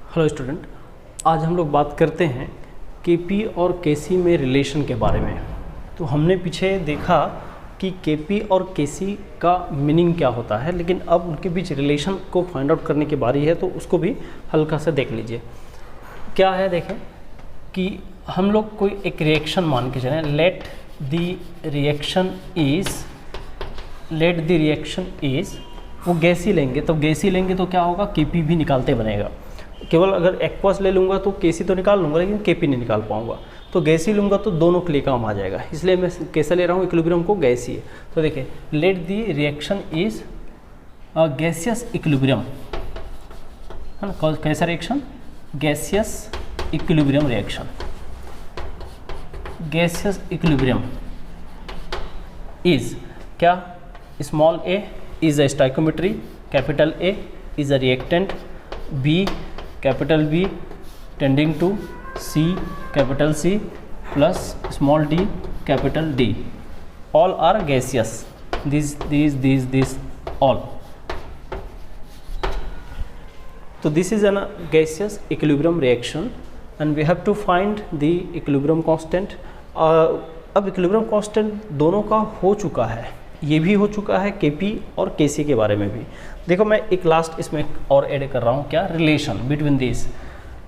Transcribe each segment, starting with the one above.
Hello student, आज हम लोग बात करते हैं केपी और केसी में रिलेशन के बारे में। तो हमने पीछे देखा कि केपी और केसी का मीनिंग क्या होता है, लेकिन अब उनके बीच रिलेशन को फाइंड आउट करने की बारी है, तो उसको भी हल्का सा देख लीजिए। क्या है, देखें कि हम लोग कोई एक रिएक्शन मान के चलें, लेट द रिएक्शन इज़ वो गैसी लेंगे, तो गैसी लेंगे तो क्या होगा, केपी भी निकालते बनेगा। केवल अगर एक्वस ले लूँगा तो केसी तो निकाल लूँगा, लेकिन केपी नहीं निकाल पाऊँगा। तो गैसी लूँगा तो दोनों के लिए काम आ जाएगा, इसलिए मैं कैसा ले रहा हूँ, इक्विलिब्रियम को गैसी है। तो देखिए, let the reaction is a gaseous equilibrium, है ना। कैसा reaction, gaseous equilibrium reaction. Gaseous equilibrium is क्या, small A is a stoichiometry, capital A is a reactant, B capital B tending to C capital C plus small D capital D, all are gaseous, this all. तो this is an gaseous equilibrium reaction and we have to find the equilibrium constant. अब equilibrium constant दोनों का हो चुका है, ये भी हो चुका है केपी और केसी के बारे में भी। देखो, मैं एक लास्ट इसमें और ऐड कर रहा हूँ, क्या, रिलेशन बिटवीन दिस।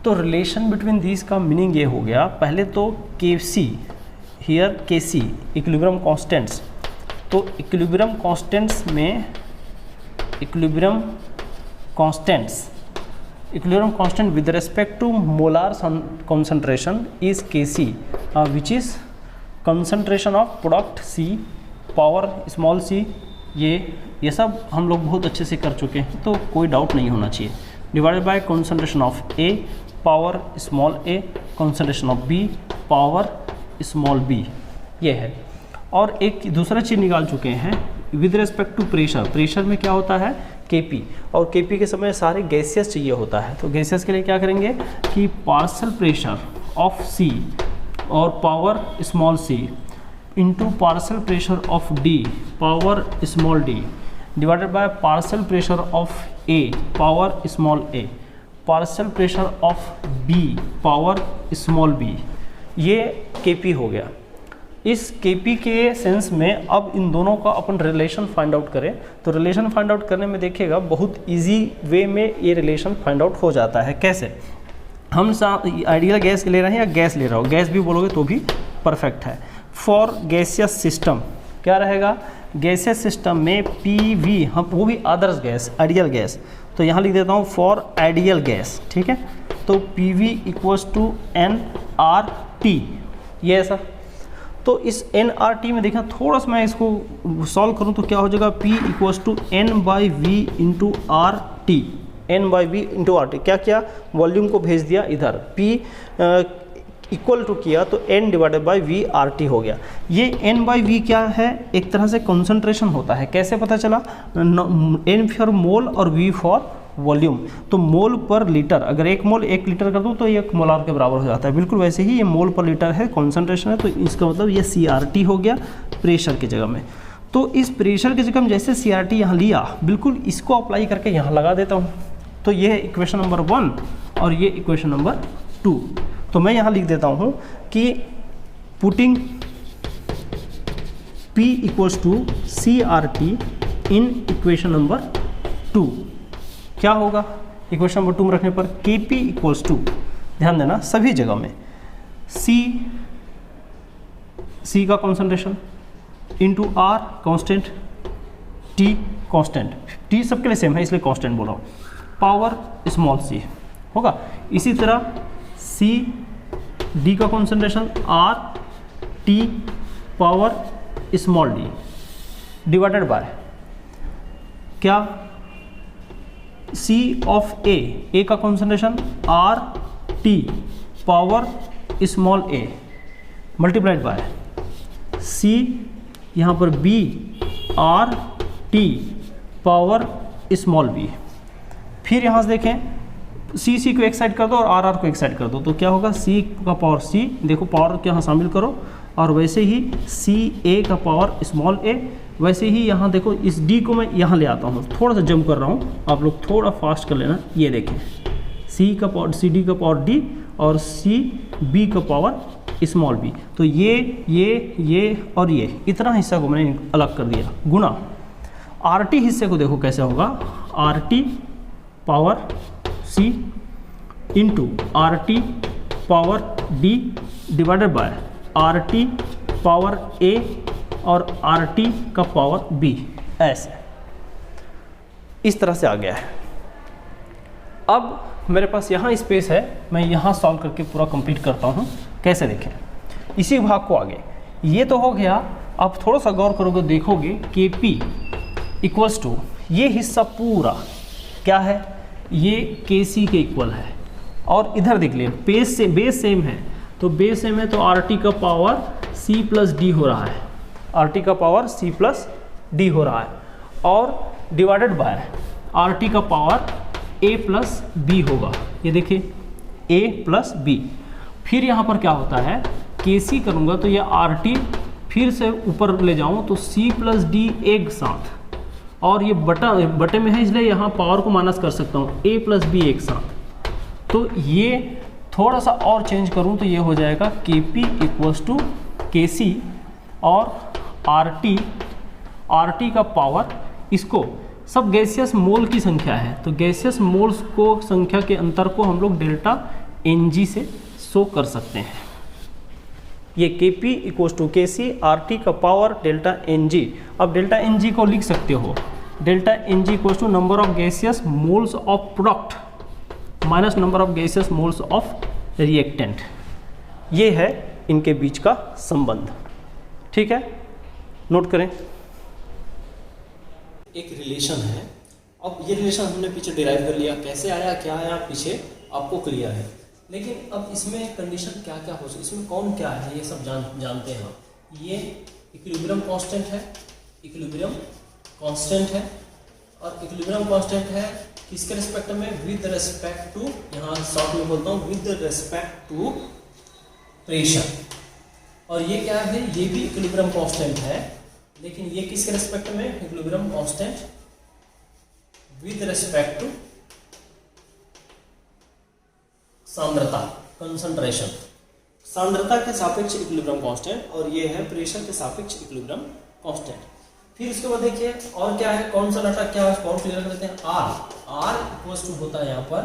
तो रिलेशन बिटवीन दिस का मीनिंग ये हो गया, पहले तो KC, here KC equilibrium constants. तो इक्विलिब्रियम कांस्टेंट्स में equilibrium constant with respect to molar concentration is KC, which is concentration of product C power small C. ये सब हम लोग बहुत अच्छे से कर चुके हैं, तो कोई डाउट नहीं होना चाहिए। Divided by concentration of A power small A, concentration of B power small B, ये है। और एक दूसरा चीज़ निकाल चुके हैं with respect to pressure. Pressure में क्या होता है, केपी, और केपी के समय सारे गैसियस चाहिए होता है। तो गैसियस के लिए क्या करेंगे कि पार्शियल प्रेशर ऑफ सी और power small C into partial pressure of D power small D divided by partial pressure of A power small A, partial pressure of B power small B, ये KP हो गया। इस KP के sense में अब इन दोनों का अपन रिलेशन फाइंड आउट करें, तो रिलेशन फाइंड आउट करने में देखिएगा बहुत इजी वे में ये रिलेशन फाइंड आउट हो जाता है। कैसे, हम आइडियल गैस ले रहे हैं या गैस ले रहा हो, गैस भी बोलोगे तो भी परफेक्ट है। फॉर गैसियस सिस्टम क्या रहेगा, गैसियस सिस्टम में पी वी, हम वो भी आदर्श गैस, आइडियल गैस, तो यहाँ लिख देता हूँ फॉर आइडियल गैस, ठीक है। तो P V equals to N R T, ये ऐसा। तो इस एन आर टी में देखना, थोड़ा सा मैं इसको सॉल्व करूँ तो क्या हो जाएगा, P equals to N by V into R T, N by V into R T. क्या किया, वॉल्यूम को भेज दिया इधर, पी इक्वल टू किया तो n divided by V R T हो गया। ये n बाई वी क्या है, एक तरह से कंसंट्रेशन होता है। कैसे पता चला, n फॉर मोल और v फॉर वॉल्यूम। तो मोल पर लीटर, अगर 1 मोल 1 लीटर कर दूँ तो 1 मोलार के बराबर हो जाता है। बिल्कुल वैसे ही ये मोल पर लीटर है, कॉन्सेंट्रेशन है, तो इसका मतलब ये CRT हो गया प्रेशर की जगह में। तो इस प्रेशर की जगह में जैसे CRT यहाँ लिया, बिल्कुल इसको अप्लाई करके यहाँ लगा देता हूँ। तो ये है इक्वेशन नंबर 1 और ये इक्वेशन नंबर 2। तो मैं यहाँ लिख देता हूँ कि putting P equals to CRT in equation number 2, क्या होगा, इक्वेशन नंबर 2 में रखने पर KP इक्वल्स टू, ध्यान देना सभी जगह में, C का concentration into R constant, T constant, T सबके लिए सेम है इसलिए कांस्टेंट बोल रहा हूँ, पावर स्मॉल c होगा। इसी तरह C D का concentration R T power small d divided by क्या, C ऑफ A का concentration R T power small a multiplied by C यहाँ पर B R T power small b। फिर यहाँ से देखें, C को एक साइड कर दो और R को एक साइड कर दो, तो क्या होगा, C का पावर C, देखो पावर को यहाँ शामिल करो, और वैसे ही CA का पावर स्मॉल a, वैसे ही यहाँ देखो इस D को मैं यहाँ ले आता हूँ, थोड़ा सा जंप कर रहा हूँ, आप लोग थोड़ा फास्ट कर लेना। ये देखें सी का पावर सी डी का पावर डी और सी बी का पावर स्मॉल बी। तो ये और ये इतना हिस्सा को मैंने अलग कर दिया, गुना आर टी हिस्से को देखो कैसे होगा, R T power C into R T power D divided by R T power A और आर टी का पावर बी, ऐसे इस तरह से आ गया है। अब मेरे पास यहाँ स्पेस है, मैं यहाँ सॉल्व करके पूरा कंप्लीट करता हूँ। कैसे देखें इसी भाग को आगे, ये तो हो गया। आप थोड़ा सा गौर करोगे देखोगे के पी इक्वल्स टू ये हिस्सा पूरा क्या है, ये के सी के इक्वल है। और इधर देख लिए बेस सेम है, तो बेस सेम है तो आर टी का पावर सी प्लस डी हो रहा है, आर टी का पावर सी प्लस डी हो रहा है, और डिवाइडेड बाय आर टी का पावर ए प्लस बी होगा। ये देखिए ए प्लस बी। फिर यहाँ पर क्या होता है, के सी करूँगा तो ये आर टी फिर से ऊपर ले जाऊँ तो सी प्लस डी एक साथ, और ये बटे में है इसलिए यहाँ पावर को माइनस कर सकता हूँ, ए प्लस बी एक साथ। तो ये थोड़ा सा और चेंज करूँ तो ये हो जाएगा के पी इक्वल्स टू के सी और आर टी का पावर, इसको सब गैसियस मोल की संख्या है तो गैसियस मोल्स को संख्या के अंतर को हम लोग डेल्टा एन जी से शो कर सकते हैं। ये के P equals to K C R T का पावर डेल्टा एन जी। अब डेल्टा एन जी को लिख सकते हो, delta N G equals to number of gaseous moles of product minus number of gaseous moles of reactant. ये है इनके बीच का संबंध। ठीक है, नोट करें। एक रिलेशन है। अब ये रिलेशन हमने पीछे डिराइव कर लिया, कैसे आया क्या आया पीछे आपको क्लियर है, लेकिन अब इसमें कंडीशन क्या क्या हो सकती है, इसमें कौन क्या है ये सब जानते हैं। ये इक्विलिब्रियम कांस्टेंट है, इक्विलिब्रियम कांस्टेंट है, और इक्विलिब्रियम कांस्टेंट है किसके रिस्पेक्ट में, विद रिस्पेक्ट टू, यहाँ शॉर्ट में बोलता हूँ विद रिस्पेक्ट टू प्रेशर। और ये क्या है, ये भी इक्विलिब्रियम कांस्टेंट है, लेकिन ये किसके रिस्पेक्ट में, equilibrium constant with respect to सांद्रता, कंसंट्रेशन। सांद्रता के सापेक्ष इक्विलिब्रियम कांस्टेंट, और ये है प्रेशर के सापेक्ष इक्विलिब्रियम कांस्टेंट। फिर उसके बाद देखिए और क्या है, कौन सा डाटा क्या है, कौन क्लियर कर देते हैं। आर इक्वल्स टू होता है यहाँ पर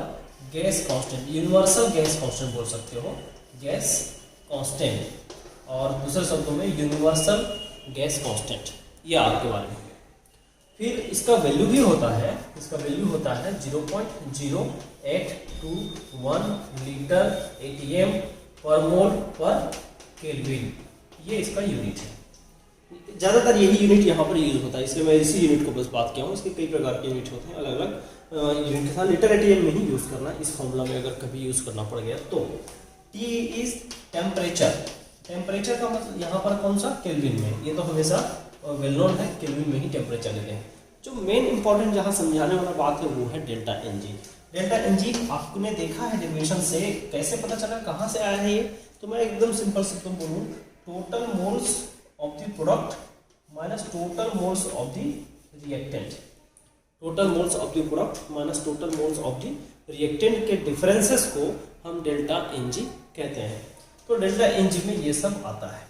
gas constant, universal gas constant बोल सकते हो, गैस कांस्टेंट, और दूसरे शब्दों में यूनिवर्सल गैस कांस्टेंट, ये आर के बारे में। फिर इसका वैल्यू भी होता है, इसका वैल्यू होता है 0.0821 लीटर एटीएम पर मोल पर केल्विन, ये इसका यूनिट है। ज़्यादातर यही यूनिट यहाँ पर यूज होता है, इसलिए मैं इसी यूनिट को बस बात किया हूँ। इसके कई प्रकार के यूनिट होते हैं, अलग अलग यूनिट के साथ लीटर एटीएम में ही यूज़ करना, इस फॉर्मूला में अगर कभी यूज़ करना पड़ गया तो। टी इज टेम्परेचर, टेम्परेचर का मतलब यहाँ पर कौन सा, केल्विन में, ये तो हमेशा वेल नोन है, केल्विन में ही टेम्परेचर लेते हैं। जो मेन इंपॉर्टेंट जहाँ समझाने वाला बात है वो है delta N G. Delta N G आपने देखा है डेफिनेशन से, कैसे पता चला, कहाँ से आया है ये, तो मैं एकदम सिंपल बोलूँ, total moles of the product minus total moles of the reactant, total moles of the product minus total moles of the reactant के डिफरेंसेस को हम डेल्टा एन जी कहते हैं। तो डेल्टा एन जी में ये सब आता है,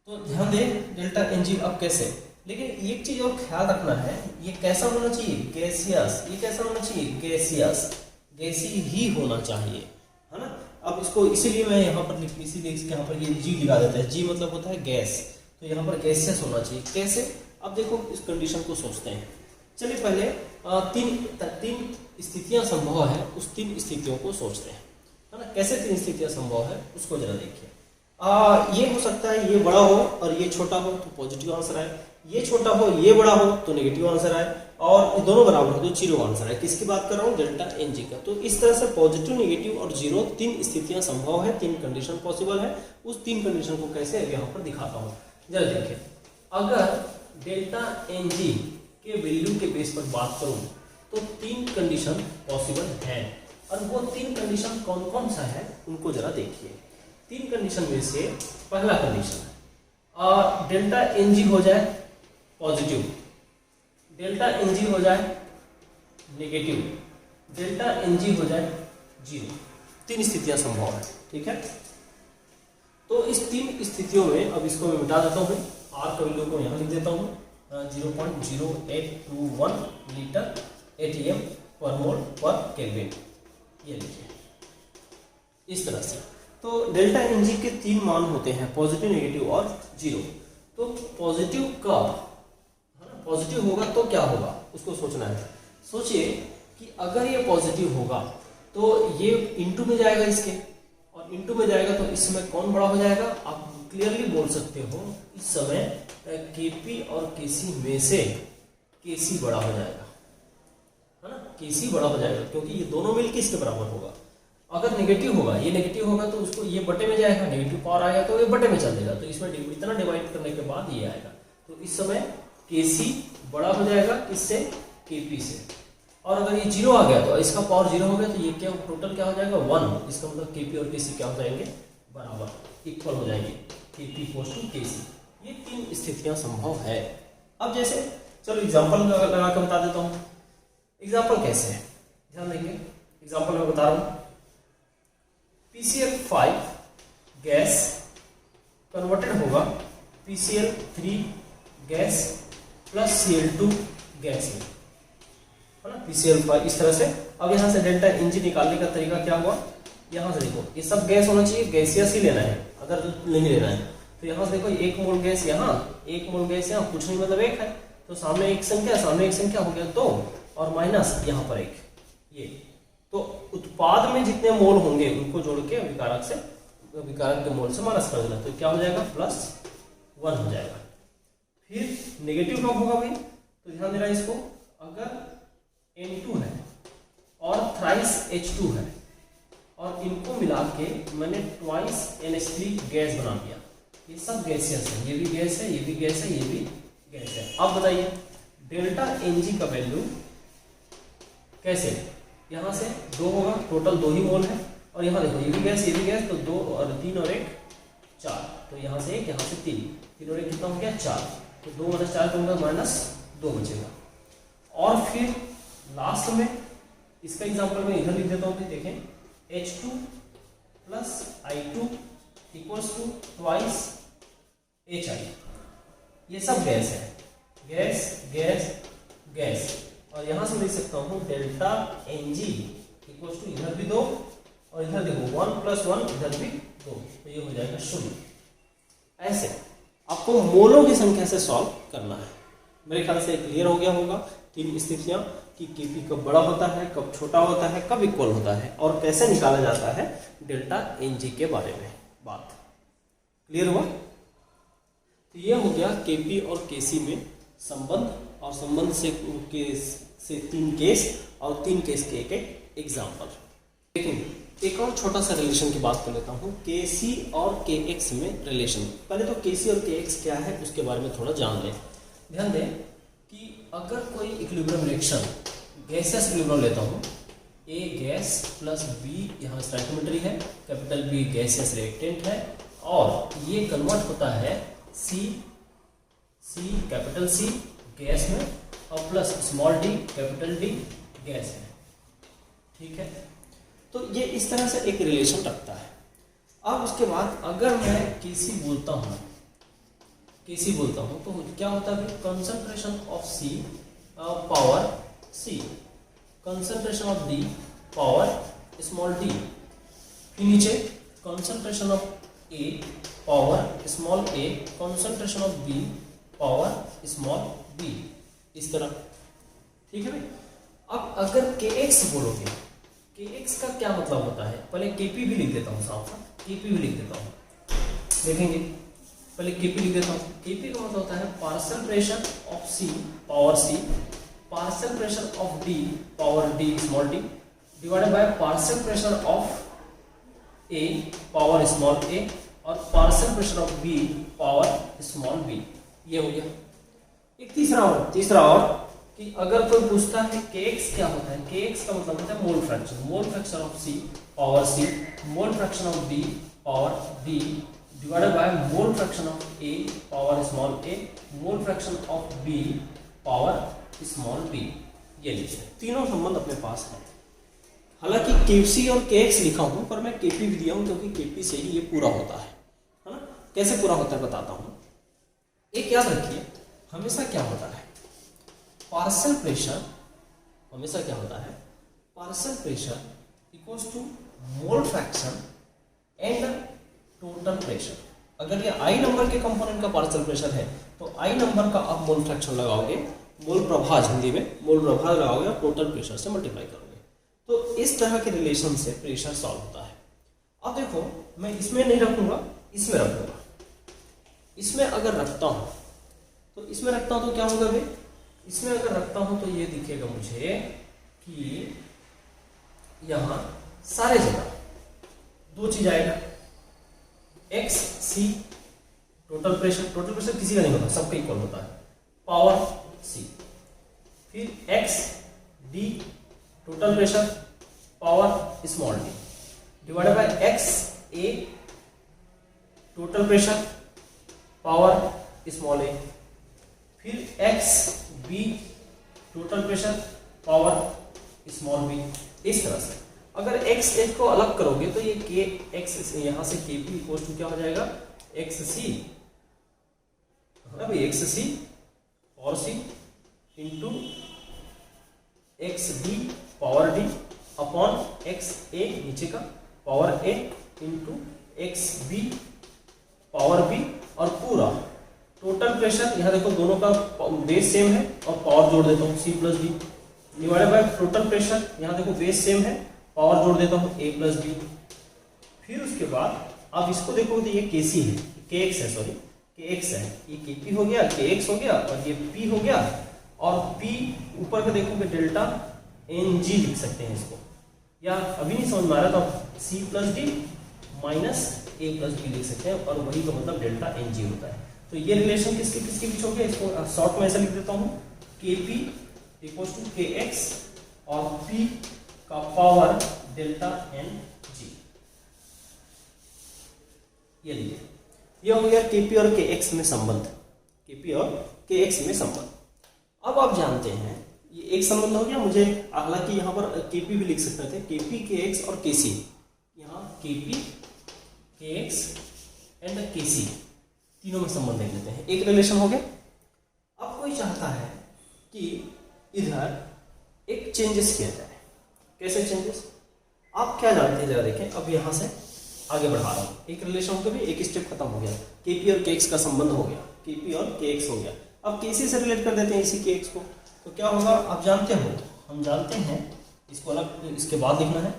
तो ध्यान दें डेल्टा एन जी अब कैसे। लेकिन एक चीज और ख्याल रखना है, ये कैसा होना चाहिए, गैसियस। ये कैसा होना चाहिए, गैसियस, गैसी ही होना चाहिए, है ना। अब इसको इसीलिए मैं यहाँ पर इसीलिए यहाँ पर ये जी लिखा देता है, जी मतलब होता है गैस, तो यहाँ पर गैसियस होना चाहिए। कैसे, अब देखो इस कंडीशन को सोचते हैं। चलिए पहले तीन स्थितियां संभव है, उस तीन स्थितियों को सोचते हैं, है ना। कैसे तीन स्थितियां संभव है उसको जरा देखिए। ये हो सकता है ये बड़ा हो और ये छोटा हो तो पॉजिटिव आंसर आए, ये छोटा हो ये बड़ा हो तो नेगेटिव आंसर आए, और दोनों बराबर हो तो जीरो आंसर आए। किसकी बात कर रहा हूँ, डेल्टा एन जी का। तो इस तरह से पॉजिटिव, नेगेटिव और जीरो तीन स्थितियां संभव है, तीन कंडीशन पॉसिबल है। उस तीन कंडीशन को कैसे यहाँ पर दिखाता हूँ, जरा देखिए। अगर डेल्टा एन जी के वैल्यू के बेस पर बात करूँ तो तीन कंडीशन पॉसिबल है, और वो तीन कंडीशन कौन कौन सा है उनको जरा देखिए। तीन कंडीशन में से पहला कंडीशन डेल्टा एन जी हो जाए पॉजिटिव, डेल्टा एन जी हो जाए नेगेटिव, डेल्टा एन जी हो जाए 0। 3 स्थितियां संभव है, ठीक है। तो इस 3 स्थितियों में अब इसको मैं मिटा देता हूँ, आर का वैल्यू को यहाँ लिख देता हूँ 0.0821 लीटर एटीएम पर मोल पर केल्विन, ये लिखिए इस तरह से। तो डेल्टा एन जी के 3 मान होते हैं, पॉजिटिव, नेगेटिव और 0। तो पॉजिटिव का है ना, पॉजिटिव होगा तो क्या होगा उसको सोचना है। सोचिए कि अगर ये पॉजिटिव होगा तो ये इनटू में जाएगा इसके, और इनटू में जाएगा तो इस समय कौन बड़ा हो जाएगा, आप क्लियरली बोल सकते हो इस समय केपी और केसी में से केसी बड़ा हो जाएगा, है ना, केसी बड़ा हो जाएगा, क्योंकि ये दोनों मिलकर इसके बराबर होगा। अगर नेगेटिव होगा, ये नेगेटिव होगा तो उसको ये बटे में जाएगा, नेगेटिव पावर आएगा तो ये बटे में चल देगा, तो इसमें इतना डिवाइड करने के बाद ये आएगा। तो इस समय केसी बड़ा हो जाएगा किससे, केपी से। और अगर ये 0 आ गया तो इसका पावर 0 हो गया, तो ये क्या टोटल क्या हो जाएगा 1। इसका मतलब केपी और केसी क्या हो जाएंगे, बराबर, इक्वल हो जाएंगे, केपी इक्वल्स टू केसी। ये 3 स्थितियां संभव है। अब जैसे चलो एग्जांपल लगा के बता देता हूँ। एग्जांपल कैसे है, ध्यान देंगे, एग्जांपल मैं बता रहा हूँ। PCl5 गैस कन्वर्टेड होगा PCl3 gas plus Cl2 gas में, है ना, PCl5 इस तरह से। अब यहाँ से डेल्टा एन जी निकालने का तरीका क्या हुआ, यहाँ से देखो ये सब गैस होना चाहिए, गैसियस ही लेना है, अगर नहीं लेना है तो यहाँ से देखो 1 मोल गैस यहाँ, 1 मोल गैस यहाँ, कुछ नहीं मतलब 1 है, तो सामने एक संख्या, सामने एक संख्या हो गया 2, और माइनस यहाँ पर 1, ये। तो उत्पाद में जितने मोल होंगे उनको जोड़ के विकारक से, विकारक के मोल से माइनस कर देना, तो क्या हो जाएगा +1 हो जाएगा। फिर नेगेटिव कब होगा भाई, तो ध्यान देना इसको, अगर N2 है और थ्राइस H2 है और इनको मिला के मैंने ट्वाइस NH3 गैस बना दिया, ये सब गैसियस है, ये भी गैस है, ये भी गैस है, ये भी गैस है। अब बताइए डेल्टा Ng का वैल्यू कैसे, यहाँ से 2 होगा, टोटल 2 ही मोल है, और यहाँ देखो ये भी गैस, ये भी गैस, तो 2 और 3 और 1 4, तो यहाँ से 1, यहाँ से 3 और 1 कितना हो गया 4, तो 2 - 4 करूँगा -2 बचेगा। और फिर लास्ट में इसका एग्जांपल मैं इधर लिख देता हूँ, देखें H2 + I2 = ट्वाइस HI, ये सब गैस है, गैस गैस गैस। और यहाँ से लिख सकता हूँ डेल्टा Ng = इधर भी 2 और इधर देखो 1 + 1 इधर भी 2, तो ये हो जाएगा 0। ऐसे आपको मोलों की संख्या से सॉल्व करना है। मेरे ख्याल से क्लियर हो गया होगा 3 स्थितियां कि केपी कब बड़ा होता है, कब छोटा होता है, कब इक्वल होता है, और कैसे निकाला जाता है डेल्टा एनजी के बारे में बात क्लियर हुआ। तो ये हो गया केपी और केसी में संबंध, और संबंध से 3 केस और 3 केस के एक एग्जाम्पल। लेकिन एक और छोटा सा रिलेशन की बात कर लेता हूँ, केसी और केएक्स में रिलेशन। पहले तो केसी और केएक्स क्या है उसके बारे में थोड़ा जान लें। ध्यान दें कि अगर कोई इक्विलिब्रियम रिएक्शन, गैसियस इक्विलिब्रियम लेता हूँ, ए गैस प्लस बी यहाँ स्टोइकियोमेट्री है, कैपिटल बी गैसियस रिएक्टेंट है, और ये कन्वर्ट होता है सी कैपिटल सी गैस में और plus small D capital D gas में, ठीक है। तो ये इस तरह से एक रिलेशन रखता है। अब उसके बाद अगर मैं केसी बोलता हूँ तो क्या होता है, concentration of C power C, concentration of D power small D, फिर नीचे concentration of A power small A, concentration of B power small B, इस तरह, ठीक है भाई। अब अगर kx बोलोगे, kx का क्या मतलब होता है, पहले kp भी लिख देता हूँ, साफ kp भी लिख देता हूँ, देखेंगे। पहले kp लिख देता हूँ। kp का मतलब होता है partial pressure of c power c, partial pressure of d power d small d, divided by partial pressure of a power small a, और partial pressure of b power small b। ये हो गया। एक तीसरा और कि अगर कोई पूछता है kx क्या होता है, kx का मतलब होता है mole fraction of c power c, mole fraction of d power d, divided by mole fraction of a power small a, mole fraction of b power small b। ये लीजिए, तीनों संबंध अपने पास है। हालांकि केसी और केएक्स लिखा हूं पर मैं केपी भी दिया हूं क्योंकि केपी से ही ये पूरा होता है ना। कैसे पूरा होता है बताता हूं। एक याद रखिए, हमेशा क्या होता है, पार्शियल प्रेशर हमेशा क्या होता है, partial pressure equals to mole fraction and total pressure. अगर ये आई नंबर के कंपोनेंट का पार्शियल प्रेशर है तो आई नंबर का आप मोल फ्रैक्शन लगाओगे, मोल प्रभाज हिंदी में मोल प्रभाज लगाओगे और टोटल प्रेशर से मल्टीप्लाई करोगे। तो इस तरह के रिलेशन से प्रेशर सॉल्व होता है। अब देखो मैं इसमें नहीं रखूंगा, इसमें रखूंगा। इसमें अगर रखता हूं तो इसमें रखता हूं तो क्या होगा भाई, इसमें अगर रखता हूं तो ये दिखेगा मुझे कि यहां सारे जगह दो चीज आएगा, एक्स सी टोटल प्रेशर किसी का नहीं होता, सबका इक्वल होता है, पावर सी, फिर X D total pressure power small D divided by X A total pressure power small A, फिर X B total pressure power small B. इस तरह से अगर एक्स ए को अलग करोगे तो ये के एक्स यहां से के पी इक्वल टू क्या हो जाएगा, एक्स सी, अभी एक्स सी और C into X D power D upon X A नीचे का power A into X B power B और पूरा टोटल प्रेशर, यहां देखो दोनों का बेस सेम है और पावर जोड़ देता हूं C plus D divided by total pressure, यहां देखो बेस सेम है पावर जोड़ देता हूं ए प्लस बी। फिर उसके बाद अब इसको देखो तो ये के सी है, के एक्स है, सॉरी के एक्स है, ये के पी हो गया, के एक्स हो गया और ये पी हो गया, और पी ऊपर का देखोगे डेल्टा एन जी लिख सकते हैं इसको, या अभी नहीं समझ में आ रहा तो सी प्लस डी माइनस ए प्लस बी लिख सकते हैं और वही का मतलब डेल्टा एन जी होता है। तो ये रिलेशन किसके किसके बीच हो गया, इसको शॉर्ट में ऐसा लिख देता हूँ, के पी इक्वल टू के एक्स और पी का पावर डेल्टा एन जी। ये लीजिए, ये हो गया केपी और के एक्स में संबंध, केपी और के एक्स में संबंध। अब आप जानते हैं ये एक संबंध हो गया, मुझे हालांकि यहाँ पर केपी भी लिख सकते थे, केपी के एक्स और के सी, यहाँ केपी के एक्स एंड के सी तीनों में संबंध देख लेते हैं, एक रिलेशन हो गया। अब कोई चाहता है कि इधर एक चेंजेस किया जाए, कैसे चेंजेस, आप क्या जानते हैं जरा देखें। अब यहाँ से आगे बढ़ा रहा हूँ, एक रिलेशन हो गया, एक स्टेप खत्म हो गया, केपी और के एक्स का संबंध हो गया, केपी और के एक्स हो गया। अब केसी से रिलेट कर देते हैं इसी के एक्स को, तो क्या होगा आप जानते हो, हम जानते हैं इसको अलग इसके बाद लिखना है,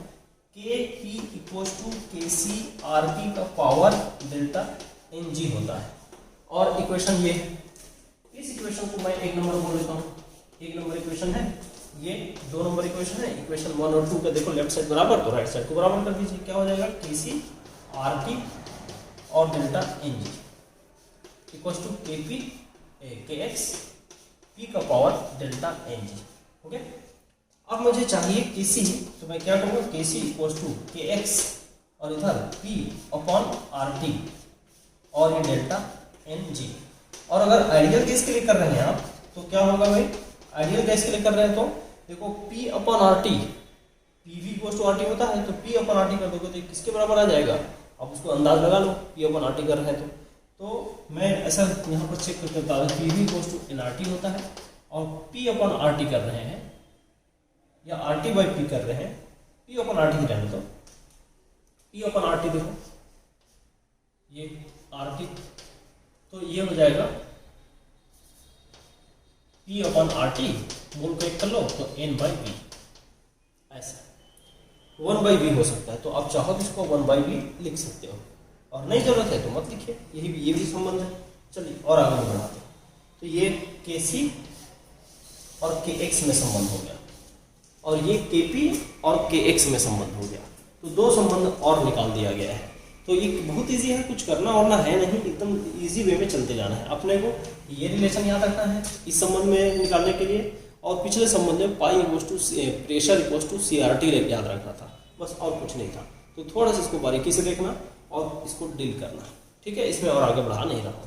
के P equal to K C R P का पावर डेल्टा एन जी होता है। और इक्वेशन ये है, इस इक्वेशन को मैं एक नंबर बोल देता हूँ, एक नंबर इक्वेशन है, ये दो नंबर इक्वेशन है, इक्वेशन 1 और 2 का देखो लेफ्ट साइड बराबर तो राइट साइड को बराबर कर दीजिए, क्या हो जाएगा के सी आर टी और delta N G equal to K P K X P का power delta N G. Okay, अब मुझे चाहिए के सी, तो मैं क्या करूँगा, के सी इक्वल टू के एक्स और इधर पी अपॉन आर टी और ये डेल्टा एन जी। और अगर आइडियल केस के लिए कर रहे हैं आप तो क्या होगा भाई, आइडियल केस के लिए कर रहे हैं तो देखो P upon R T, P V equal to R T होता है, तो P अपॉन आर टी कर दोगे तो किसके बराबर आ जाएगा, आप उसको अंदाज लगा लो, P अपॉन आर टी कर रहे हैं तो मैं ऐसा यहाँ पर चेक करके बता रहा हूँ, P V equal to N R T होता है और P अपॉन आर टी कर रहे हैं या आर टी बाई पी कर रहे हैं, P अपॉन आर टी रहने दो, P अपॉन आर टी देखो ये आर टी, तो ये हो जाएगा P अपॉन आर टी, मोल को एक कर लो तो n बाई बी, ऐसा 1 बाई बी हो सकता है, तो आप चाहो तो इसको 1 बाई बी लिख सकते हो और नहीं जरूरत है तो मत लिखिए, ये भी संबंध है। चलिए और आगे बढ़ाते हैं, तो ये के सी और के एक्स में संबंध हो गया और ये के पी और के एक्स में संबंध हो गया, तो दो संबंध और निकाल दिया गया है। तो ये बहुत इजी है, कुछ करना और ना है नहीं, एकदम इजी वे में चलते जाना है। अपने को ये रिलेशन याद रखना है इस संबंध में निकालने के लिए, और पिछले संबंध में pi equals to pressure equals to C R T याद रखना था, बस और कुछ नहीं था। तो थोड़ा सा इसको बारीकी से देखना और इसको डील करना, ठीक है, इसमें और आगे बढ़ा नहीं रहा।